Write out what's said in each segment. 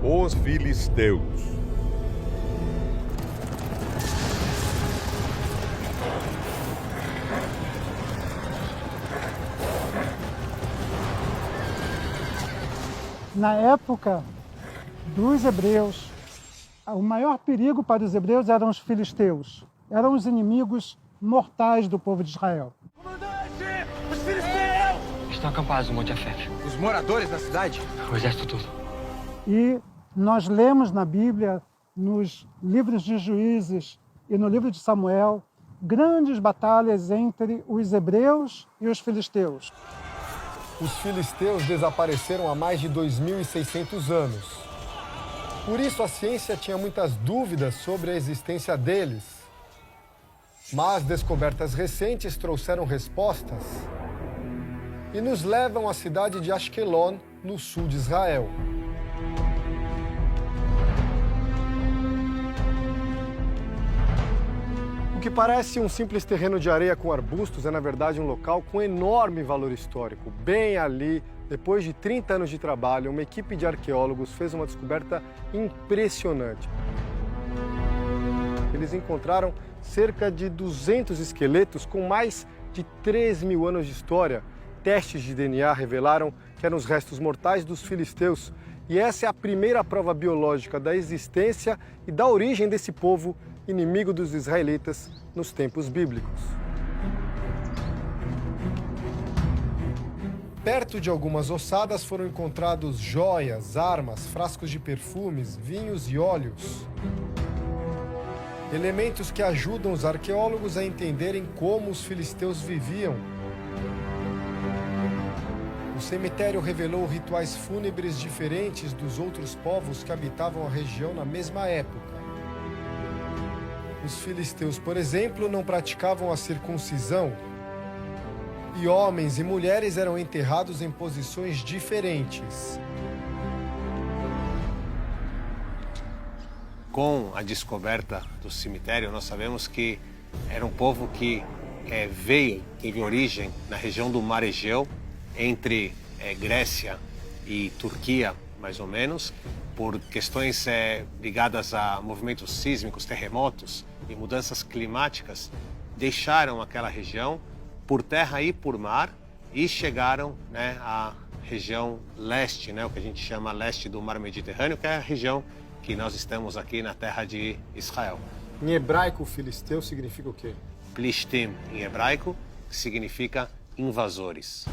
Os filisteus. Na época dos hebreus, o maior perigo para os hebreus eram os filisteus. Eram os inimigos mortais do povo de Israel. Comandante! Os filisteus! Estão acampados no Monte Afef. Os moradores da cidade? O exército todo. E nós lemos na Bíblia, nos livros de Juízes e no livro de Samuel, grandes batalhas entre os hebreus e os filisteus. Os filisteus desapareceram há mais de 2.600 anos. Por isso, a ciência tinha muitas dúvidas sobre a existência deles. Mas descobertas recentes trouxeram respostas e nos levam à cidade de Ashkelon, no sul de Israel. O que parece um simples terreno de areia com arbustos é, na verdade, um local com enorme valor histórico. Bem ali, depois de 30 anos de trabalho, uma equipe de arqueólogos fez uma descoberta impressionante. Eles encontraram cerca de 200 esqueletos com mais de 3.000 anos de história. Testes de DNA revelaram que eram os restos mortais dos filisteus. E essa é a primeira prova biológica da existência e da origem desse povo inimigo dos israelitas nos tempos bíblicos. Perto de algumas ossadas foram encontrados joias, armas, frascos de perfumes, vinhos e óleos. Elementos que ajudam os arqueólogos a entenderem como os filisteus viviam. O cemitério revelou rituais fúnebres diferentes dos outros povos que habitavam a região na mesma época. Os filisteus, por exemplo, não praticavam a circuncisão. E homens e mulheres eram enterrados em posições diferentes. Com a descoberta do cemitério, nós sabemos que era um povo que teve origem na região do Mar Egeu, entre Grécia e Turquia, mais ou menos, por questões ligadas a movimentos sísmicos, terremotos e mudanças climáticas, deixaram aquela região por terra e por mar e chegaram à região leste, o que a gente chama leste do Mar Mediterrâneo, que é a região que nós estamos aqui na terra de Israel. Em hebraico, filisteu significa o quê? Plishtim, em hebraico, significa invasores.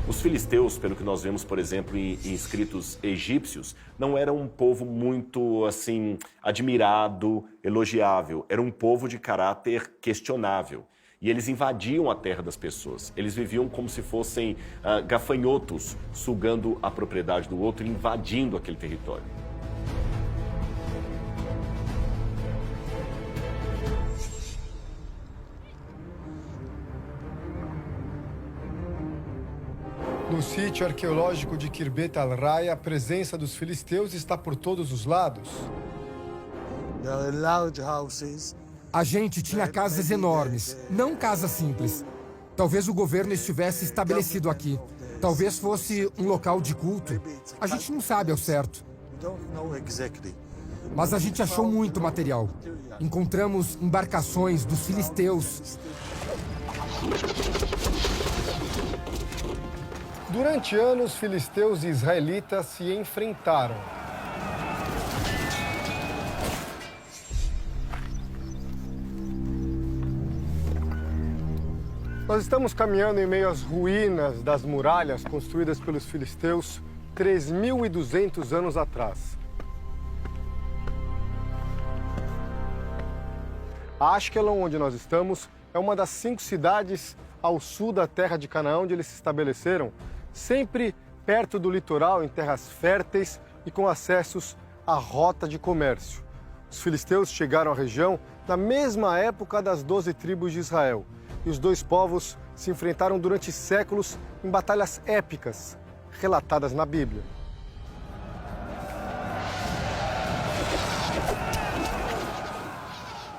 Os filisteus, pelo que nós vemos, por exemplo, em escritos egípcios, não eram um povo muito, assim, admirado, elogiável. Era um povo de caráter questionável. E eles invadiam a terra das pessoas. Eles viviam como se fossem gafanhotos, sugando a propriedade do outro e invadindo aquele território. No sítio arqueológico de Khirbet al-Raya, a presença dos filisteus está por todos os lados. A gente tinha casas enormes, não casas simples. Talvez o governo estivesse estabelecido aqui. Talvez fosse um local de culto. A gente não sabe ao certo. Mas a gente achou muito material. Encontramos embarcações dos filisteus. Durante anos, filisteus e israelitas se enfrentaram. Nós estamos caminhando em meio às ruínas das muralhas construídas pelos filisteus 3.200 anos atrás. Ashkelon, onde nós estamos, é uma das 5 cidades ao sul da terra de Canaã, onde eles se estabeleceram, sempre perto do litoral, em terras férteis e com acessos à rota de comércio. Os filisteus chegaram à região na mesma época das 12 tribos de Israel, e os dois povos se enfrentaram durante séculos em batalhas épicas, relatadas na Bíblia.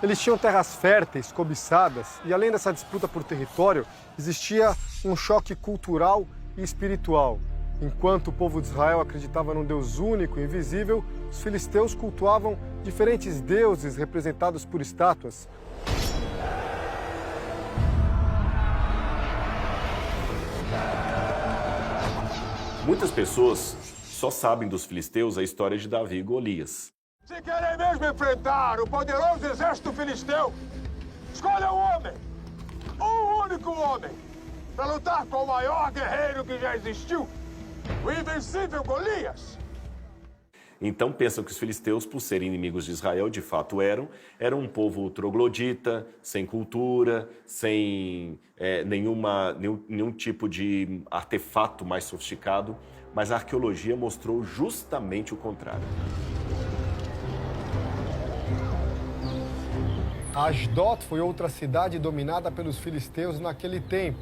Eles tinham terras férteis, cobiçadas, e além dessa disputa por território, existia um choque cultural e espiritual. Enquanto o povo de Israel acreditava num Deus único e invisível, os filisteus cultuavam diferentes deuses representados por estátuas. Muitas pessoas só sabem dos filisteus a história de Davi e Golias. Se querem mesmo enfrentar o poderoso exército filisteu, escolha um homem, um único homem, para lutar com o maior guerreiro que já existiu, o invencível Golias. Então pensam que os filisteus, por serem inimigos de Israel, de fato eram um povo troglodita, sem cultura, sem nenhum tipo de artefato mais sofisticado, mas a arqueologia mostrou justamente o contrário. Asdod foi outra cidade dominada pelos filisteus naquele tempo.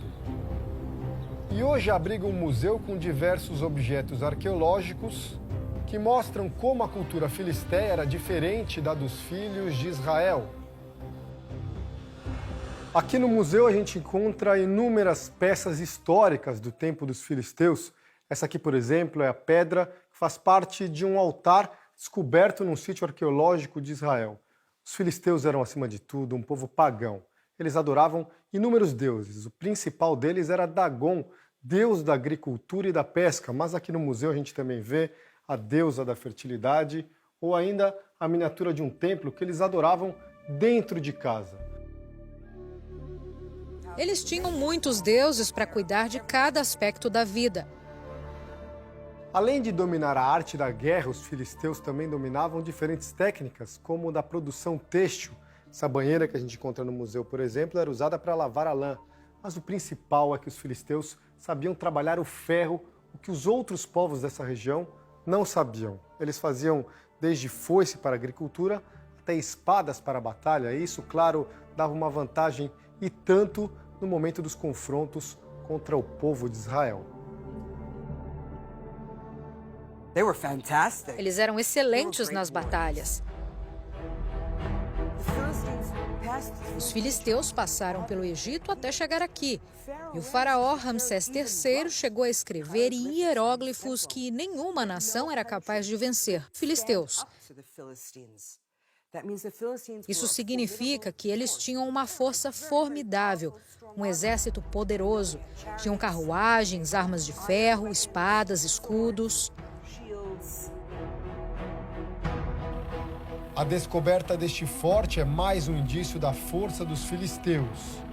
E hoje abriga um museu com diversos objetos arqueológicos que mostram como a cultura filisteia era diferente da dos filhos de Israel. Aqui no museu a gente encontra inúmeras peças históricas do tempo dos filisteus. Essa aqui, por exemplo, é a pedra que faz parte de um altar descoberto num sítio arqueológico de Israel. Os filisteus eram, acima de tudo, um povo pagão. Eles adoravam inúmeros deuses. O principal deles era Dagon, deus da agricultura e da pesca. Mas aqui no museu a gente também vê a deusa da fertilidade ou ainda a miniatura de um templo que eles adoravam dentro de casa. Eles tinham muitos deuses para cuidar de cada aspecto da vida. Além de dominar a arte da guerra, os filisteus também dominavam diferentes técnicas, como da produção têxtil. Essa banheira que a gente encontra no museu, por exemplo, era usada para lavar a lã. Mas o principal é que os filisteus sabiam trabalhar o ferro, o que os outros povos dessa região não sabiam. Eles faziam desde foice para a agricultura até espadas para a batalha. E isso, claro, dava uma vantagem e tanto no momento dos confrontos contra o povo de Israel. Eles eram excelentes nas batalhas. Os filisteus passaram pelo Egito até chegar aqui. E o faraó Ramsés III chegou a escrever em hieróglifos que nenhuma nação era capaz de vencer: filisteus. Isso significa que eles tinham uma força formidável, um exército poderoso. Tinham carruagens, armas de ferro, espadas, escudos. A descoberta deste forte é mais um indício da força dos filisteus.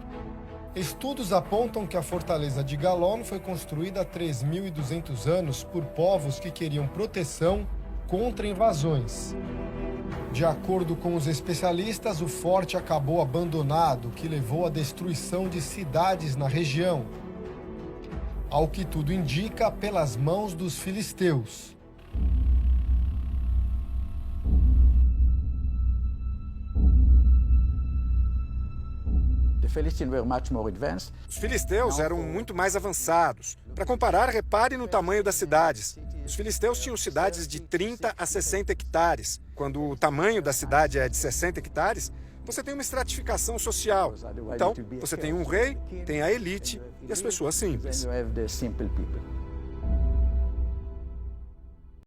Estudos apontam que a fortaleza de Galon foi construída há 3.200 anos por povos que queriam proteção contra invasões. De acordo com os especialistas, o forte acabou abandonado, o que levou à destruição de cidades na região. Ao que tudo indica, pelas mãos dos filisteus. Os filisteus eram muito mais avançados. Para comparar, repare no tamanho das cidades. Os filisteus tinham cidades de 30 a 60 hectares. Quando o tamanho da cidade é de 60 hectares, você tem uma estratificação social. Então, você tem um rei, tem a elite e as pessoas simples.